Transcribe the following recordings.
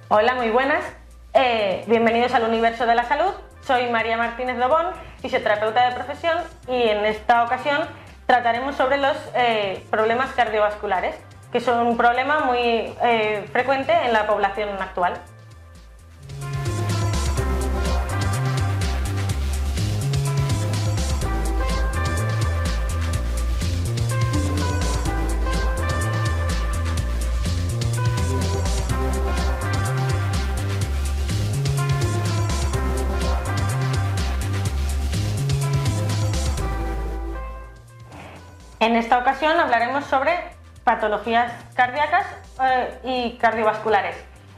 Hola, muy buenas. Bienvenidos al Universo de la Salud. Soy María Martínez Dobón, fisioterapeuta de profesión, y en esta ocasión trataremos sobre los problemas cardiovasculares, que son un problema muy frecuente en la población actual. En esta ocasión hablaremos sobre patologías cardíacas y cardiovasculares.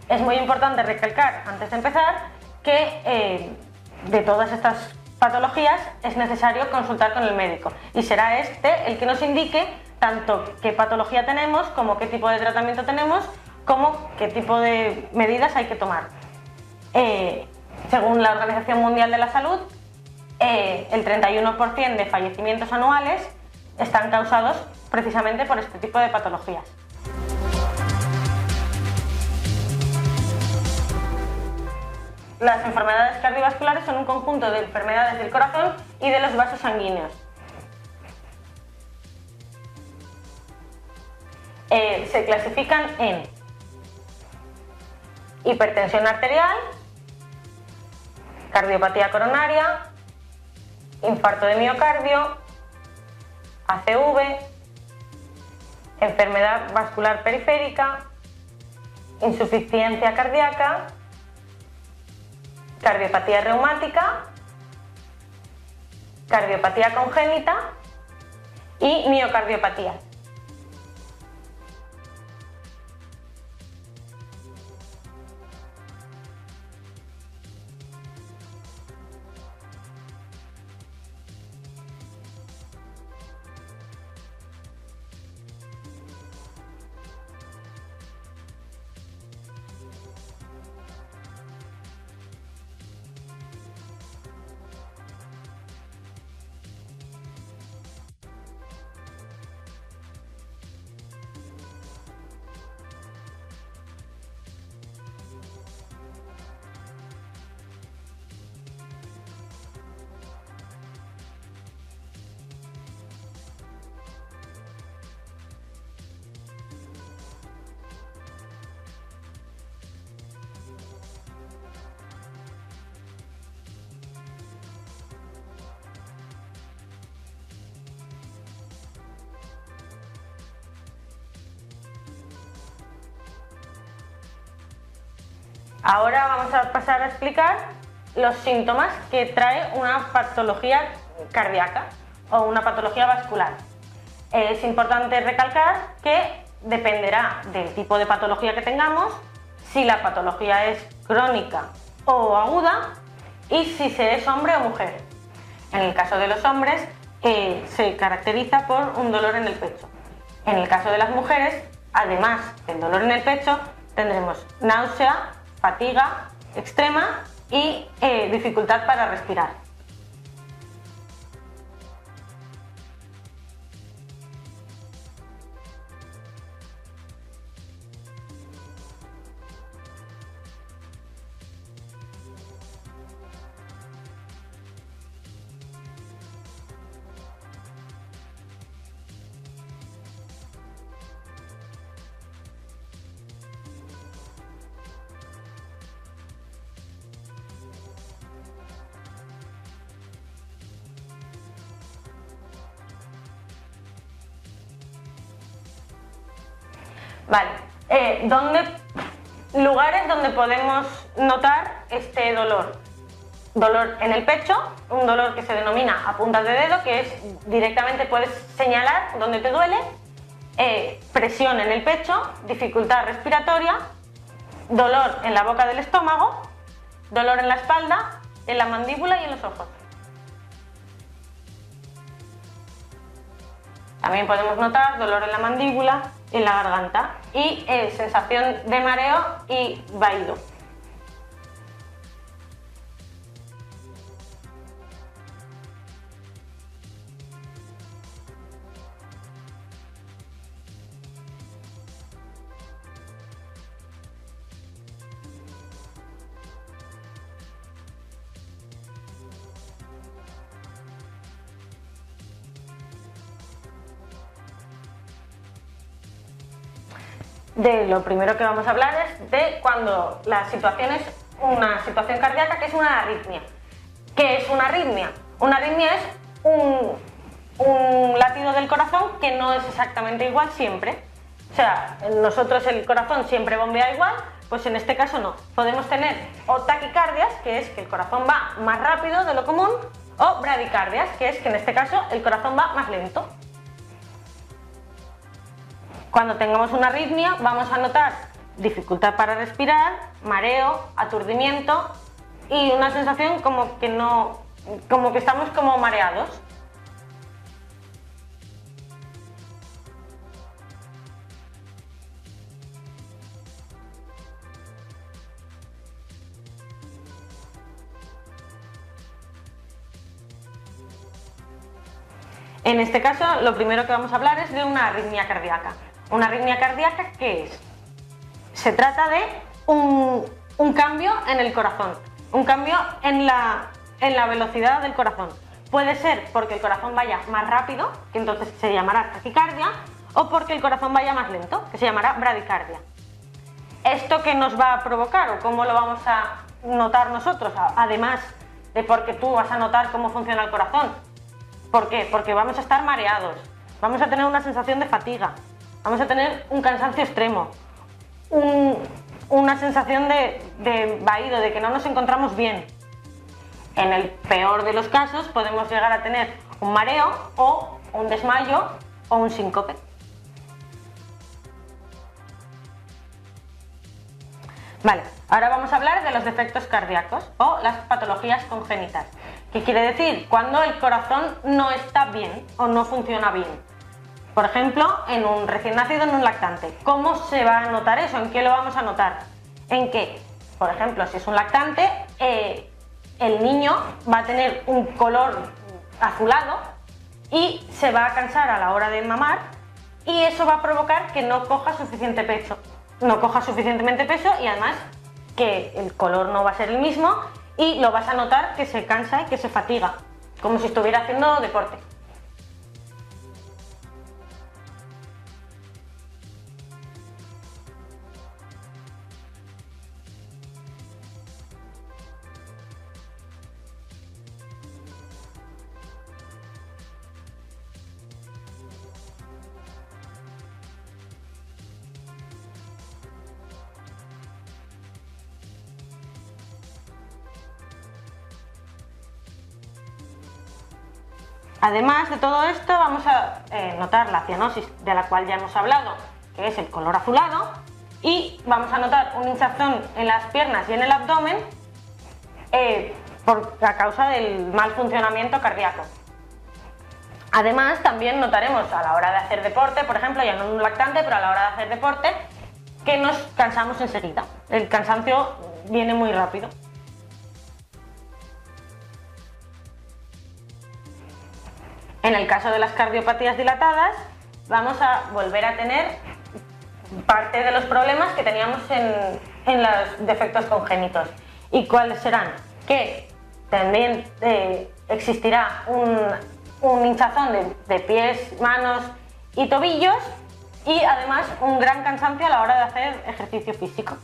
Es muy importante recalcar, antes de empezar, que de todas estas patologías es necesario consultar con el médico, y será este el que nos indique tanto qué patología tenemos, como qué tipo de tratamiento tenemos, como qué tipo de medidas hay que tomar. Según la Organización Mundial de la Salud, el 31% de fallecimientos anuales están causados precisamente por este tipo de patologías. Las enfermedades cardiovasculares son un conjunto de enfermedades del corazón y de los vasos sanguíneos. Se clasifican en hipertensión arterial, cardiopatía coronaria, infarto de miocardio, ACV, enfermedad vascular periférica, insuficiencia cardíaca, cardiopatía reumática, cardiopatía congénita y miocardiopatía. Ahora vamos a pasar a explicar los síntomas que trae una patología cardíaca o una patología vascular. Es importante recalcar que dependerá del tipo de patología que tengamos, si la patología es crónica o aguda y si se es hombre o mujer. En el caso de los hombres se caracteriza por un dolor en el pecho. En el caso de las mujeres, además del dolor en el pecho, tendremos náusea, fatiga extrema y dificultad para respirar. Vale, lugares donde podemos notar este dolor. Dolor en el pecho, un dolor que se denomina a puntas de dedo, que es directamente puedes señalar dónde te duele. Presión en el pecho, dificultad respiratoria, dolor en la boca del estómago, dolor en la espalda, en la mandíbula y en los ojos. También podemos notar dolor en la mandíbula, en la garganta y sensación de mareo y vaído. lo primero que vamos a hablar es de cuando la situación es una situación cardíaca que es una arritmia. ¿Qué es una arritmia? Una arritmia es un latido del corazón que no es exactamente igual siempre. O sea, nosotros el corazón siempre bombea igual, pues en este caso no. Podemos tener o taquicardias, que es que el corazón va más rápido de lo común, o bradicardias, que es que en este caso el corazón va más lento. Cuando tengamos una arritmia vamos a notar dificultad para respirar, mareo, aturdimiento y una sensación como que estamos como mareados. En este caso, lo primero que vamos a hablar es de una arritmia cardíaca. ¿Una arritmia cardíaca qué es? Se trata de un cambio en el corazón, un cambio en la velocidad del corazón. Puede ser porque el corazón vaya más rápido, que entonces se llamará taquicardia, o porque el corazón vaya más lento, que se llamará bradicardia. ¿Esto qué nos va a provocar o cómo lo vamos a notar nosotros? Además de porque tú vas a notar cómo funciona el corazón. ¿Por qué? Porque vamos a estar mareados, vamos a tener una sensación de fatiga, vamos a tener un cansancio extremo, una sensación de vaído, de que no nos encontramos bien. En el peor de los casos podemos llegar a tener un mareo o un desmayo o un síncope. Vale, ahora vamos a hablar de los defectos cardíacos o las patologías congénitas. ¿Qué quiere decir? Cuando el corazón no está bien o no funciona bien. Por ejemplo, en un recién nacido, en un lactante. ¿Cómo se va a notar eso? ¿En qué lo vamos a notar? En que, por ejemplo, si es un lactante, el niño va a tener un color azulado y se va a cansar a la hora de mamar y eso va a provocar que no coja suficiente peso. No coja suficientemente peso y además que el color no va a ser el mismo y lo vas a notar que se cansa y que se fatiga, como si estuviera haciendo deporte. Además de todo esto, vamos a notar la cianosis, de la cual ya hemos hablado, que es el color azulado, y vamos a notar una hinchazón en las piernas y en el abdomen a causa del mal funcionamiento cardíaco. Además, también notaremos a la hora de hacer deporte, por ejemplo, ya no en un lactante, pero a la hora de hacer deporte, que nos cansamos enseguida. El cansancio viene muy rápido. En el caso de las cardiopatías dilatadas, vamos a volver a tener parte de los problemas que teníamos en los defectos congénitos. ¿Y cuáles serán? Que también existirá un hinchazón de pies, manos y tobillos y además un gran cansancio a la hora de hacer ejercicio físico.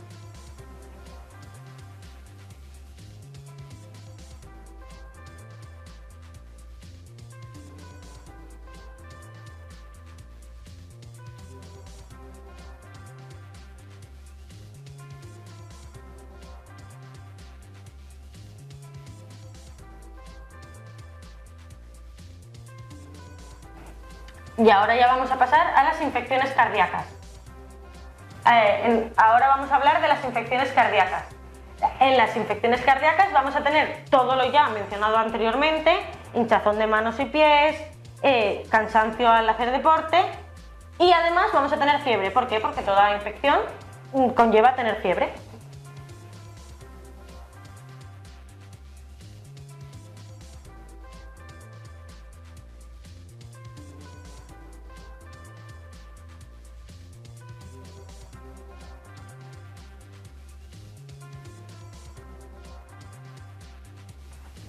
Y ahora ya vamos a pasar a las infecciones cardíacas. Ahora vamos a hablar de las infecciones cardíacas. En las infecciones cardíacas vamos a tener todo lo ya mencionado anteriormente, hinchazón de manos y pies, cansancio al hacer deporte y además vamos a tener fiebre. ¿Por qué? Porque toda infección conlleva tener fiebre.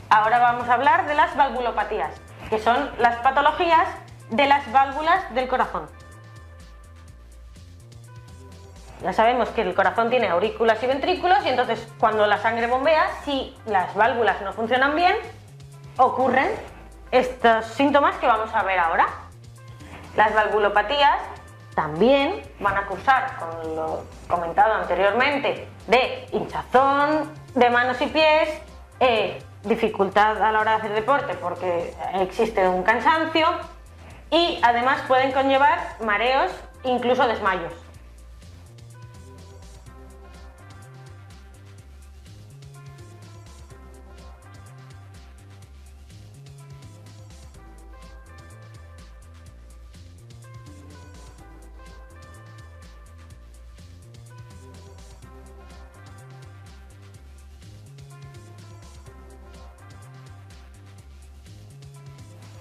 Ahora vamos a hablar de las valvulopatías, que son las patologías de las válvulas del corazón. Ya sabemos que el corazón tiene aurículas y ventrículos y entonces cuando la sangre bombea, si las válvulas no funcionan bien, ocurren estos síntomas que vamos a ver ahora. Las valvulopatías también van a cursar con lo comentado anteriormente de hinchazón de manos y pies, dificultad a la hora de hacer deporte porque existe un cansancio y además pueden conllevar mareos, incluso desmayos.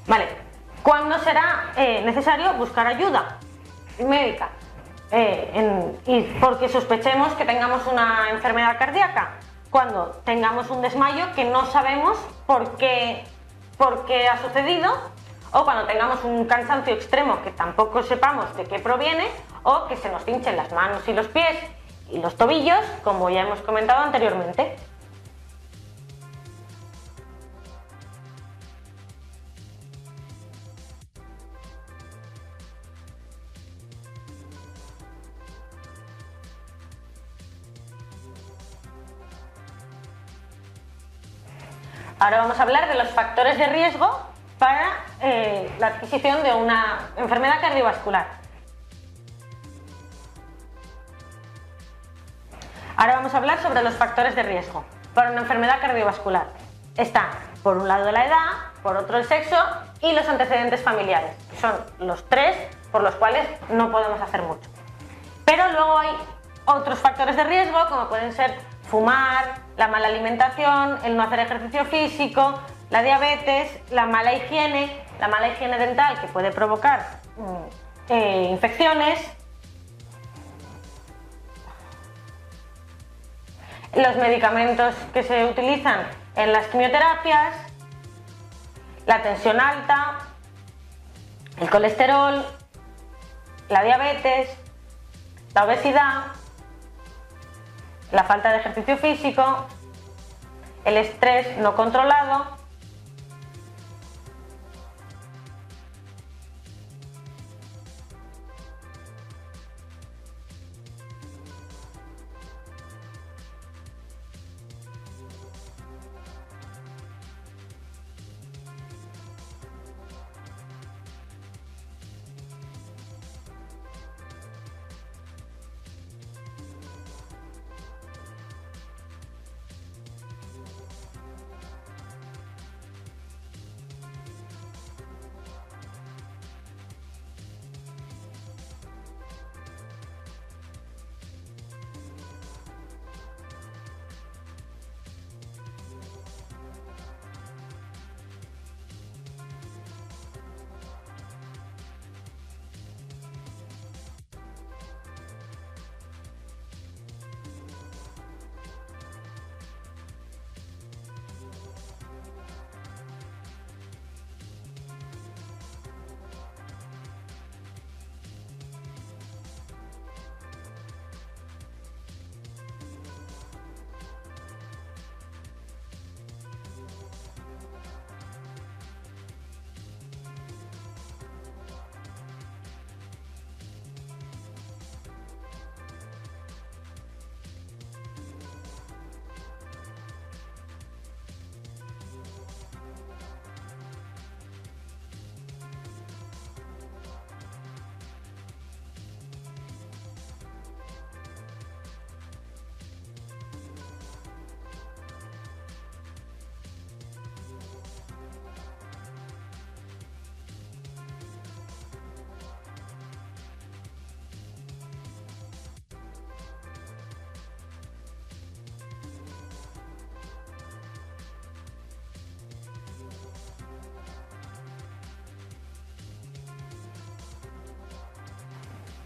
Vale, ¿cuándo será necesario buscar ayuda médica? Y porque sospechemos que tengamos una enfermedad cardíaca, cuando tengamos un desmayo que no sabemos por qué ha sucedido, o cuando tengamos un cansancio extremo que tampoco sepamos de qué proviene, o que se nos hinchen las manos y los pies y los tobillos, como ya hemos comentado anteriormente. Ahora vamos a hablar de los factores de riesgo para la adquisición de una enfermedad cardiovascular. Ahora vamos a hablar sobre los factores de riesgo para una enfermedad cardiovascular. Están, por un lado, la edad, por otro, el sexo y los antecedentes familiares, que son los tres por los cuales no podemos hacer mucho. Pero luego hay otros factores de riesgo, como pueden ser fumar, la mala alimentación, el no hacer ejercicio físico, la diabetes, la mala higiene dental que puede provocar infecciones, los medicamentos que se utilizan en las quimioterapias, la tensión alta, el colesterol, la diabetes, la obesidad, la falta de ejercicio físico, el estrés no controlado,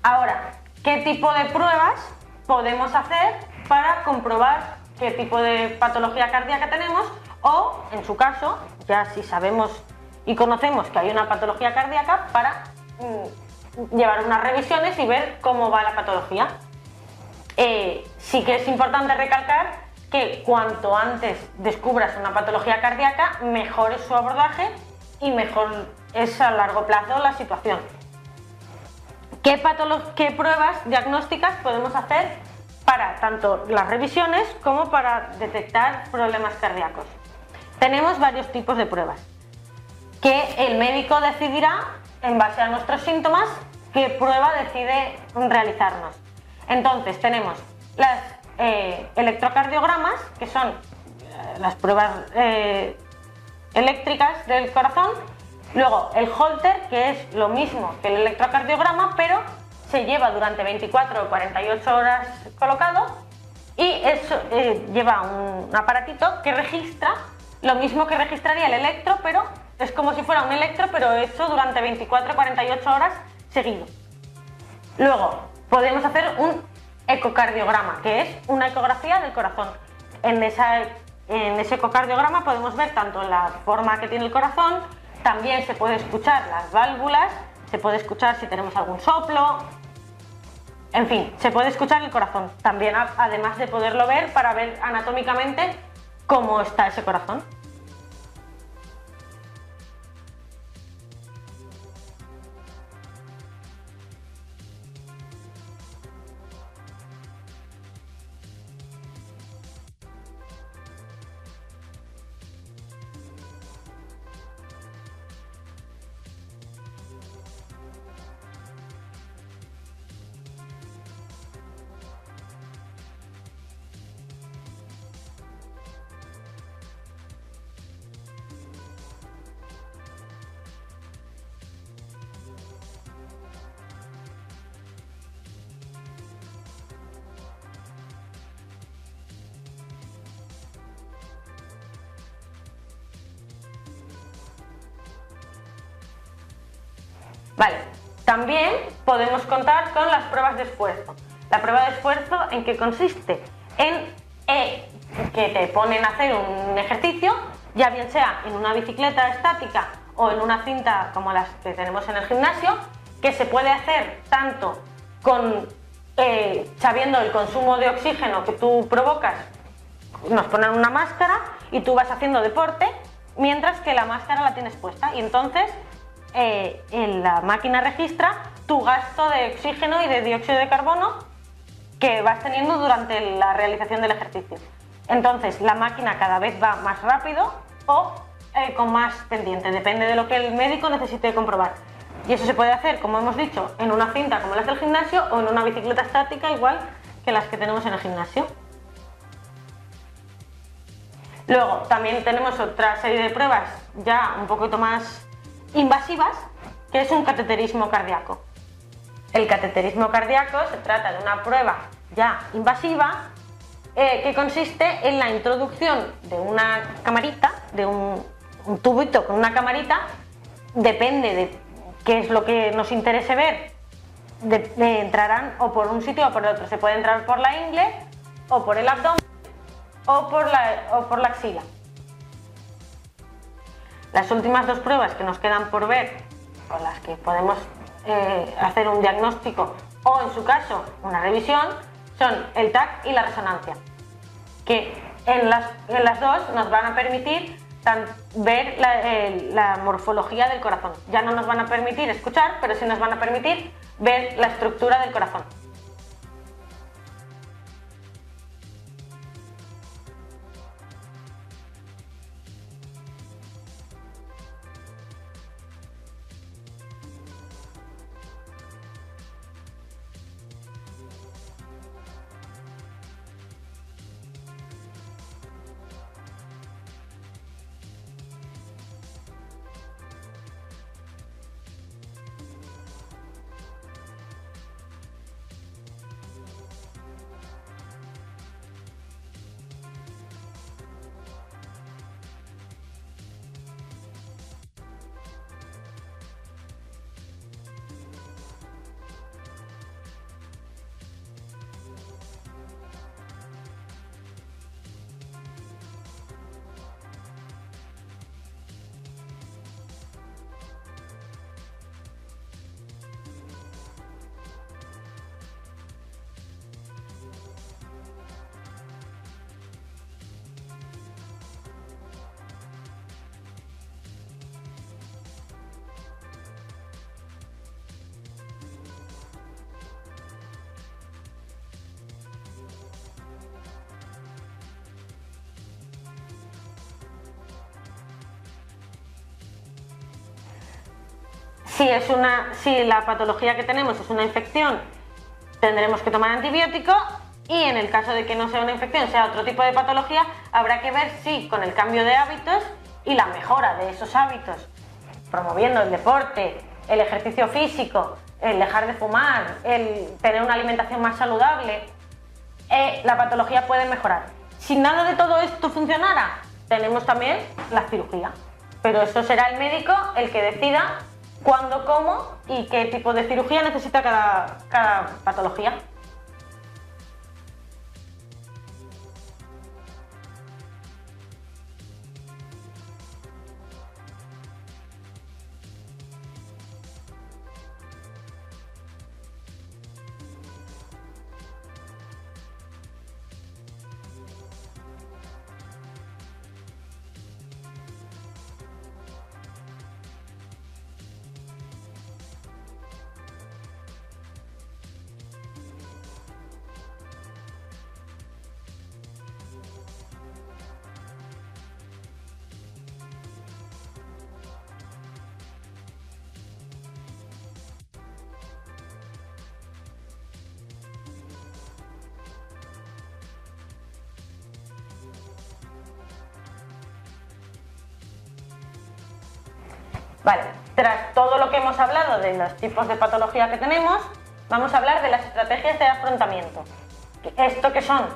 Ahora, ¿qué tipo de pruebas podemos hacer para comprobar qué tipo de patología cardíaca tenemos? O, en su caso, ya si sabemos y conocemos que hay una patología cardíaca, para llevar unas revisiones y ver cómo va la patología. Sí que es importante recalcar que cuanto antes descubras una patología cardíaca, mejor es su abordaje y mejor es a largo plazo la situación. ¿Qué pruebas diagnósticas podemos hacer para tanto las revisiones como para detectar problemas cardíacos? Tenemos varios tipos de pruebas que el médico decidirá en base a nuestros síntomas qué prueba decide realizarnos. Entonces tenemos las electrocardiogramas, que son las pruebas eléctricas del corazón. Luego el Holter, que es lo mismo que el electrocardiograma, pero se lleva durante 24 o 48 horas colocado, y eso lleva un aparatito que registra lo mismo que registraría el electro, pero es como si fuera un electro, pero hecho durante 24 o 48 horas seguido. Luego podemos hacer un ecocardiograma, que es una ecografía del corazón. En ese ecocardiograma podemos ver tanto la forma que tiene el corazón, también se puede escuchar las válvulas, se puede escuchar si tenemos algún soplo, en fin, se puede escuchar el corazón. También, además de poderlo ver, para ver anatómicamente cómo está ese corazón. Vale, también podemos contar con las pruebas de esfuerzo. La prueba de esfuerzo, ¿en qué consiste? En que te ponen a hacer un ejercicio, ya bien sea en una bicicleta estática o en una cinta como las que tenemos en el gimnasio, que se puede hacer tanto con sabiendo el consumo de oxígeno que tú provocas. Nos ponen una máscara y tú vas haciendo deporte mientras que la máscara la tienes puesta, y entonces la máquina registra tu gasto de oxígeno y de dióxido de carbono que vas teniendo durante la realización del ejercicio. Entonces la máquina cada vez va más rápido o con más pendiente, depende de lo que el médico necesite comprobar. Y eso se puede hacer, como hemos dicho, en una cinta como las del gimnasio o en una bicicleta estática igual que las que tenemos en el gimnasio. Luego también tenemos otra serie de pruebas ya un poquito más invasivas, que es un cateterismo cardíaco. El cateterismo cardíaco se trata de una prueba ya invasiva que consiste en la introducción de una camarita, de un tubito con una camarita, depende de qué es lo que nos interese ver, entrarán o por un sitio o por el otro. Se puede entrar por la ingle o por el abdomen o por la axila. Las últimas dos pruebas que nos quedan por ver, con las que podemos hacer un diagnóstico o, en su caso, una revisión, son el TAC y la resonancia, que en las dos nos van a permitir ver la morfología del corazón. Ya no nos van a permitir escuchar, pero sí nos van a permitir ver la estructura del corazón. Si la patología que tenemos es una infección, tendremos que tomar antibiótico, y en el caso de que no sea una infección, sea otro tipo de patología, habrá que ver si con el cambio de hábitos y la mejora de esos hábitos, promoviendo el deporte, el ejercicio físico, el dejar de fumar, el tener una alimentación más saludable, la patología puede mejorar. Si nada de todo esto funcionara, tenemos también la cirugía, pero eso será el médico el que decida cuándo, cómo y qué tipo de cirugía necesita cada patología. Vale, tras todo lo que hemos hablado de los tipos de patología que tenemos, vamos a hablar de las estrategias de afrontamiento. ¿Esto qué son?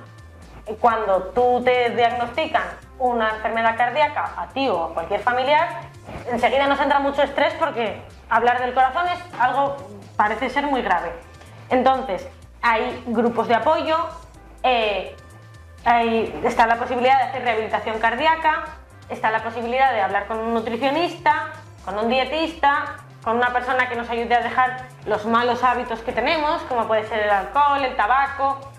Cuando tú te diagnostican una enfermedad cardíaca a ti o a cualquier familiar, enseguida nos entra mucho estrés porque hablar del corazón es algo, parece ser muy grave. Entonces, hay grupos de apoyo, está la posibilidad de hacer rehabilitación cardíaca, está la posibilidad de hablar con un nutricionista, con un dietista, con una persona que nos ayude a dejar los malos hábitos que tenemos, como puede ser el alcohol, el tabaco,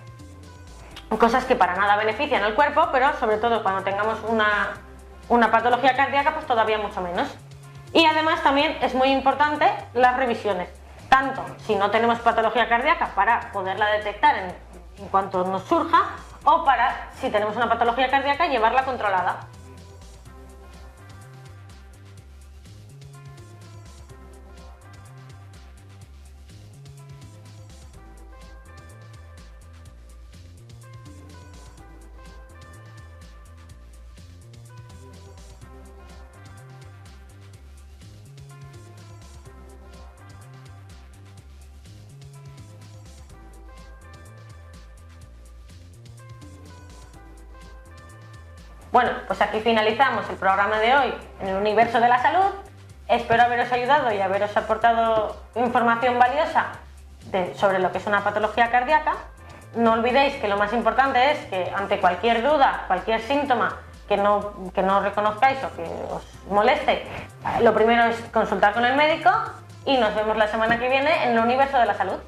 cosas que para nada benefician al cuerpo, pero sobre todo cuando tengamos una patología cardíaca, pues todavía mucho menos. Y además también es muy importante las revisiones, tanto si no tenemos patología cardíaca para poderla detectar en cuanto nos surja, o para, si tenemos una patología cardíaca, llevarla controlada. Bueno, pues aquí finalizamos el programa de hoy en el universo de la salud. Espero haberos ayudado y haberos aportado información valiosa sobre lo que es una patología cardíaca. No olvidéis que lo más importante es que ante cualquier duda, cualquier síntoma que no reconozcáis o que os moleste, lo primero es consultar con el médico y nos vemos la semana que viene en el universo de la salud.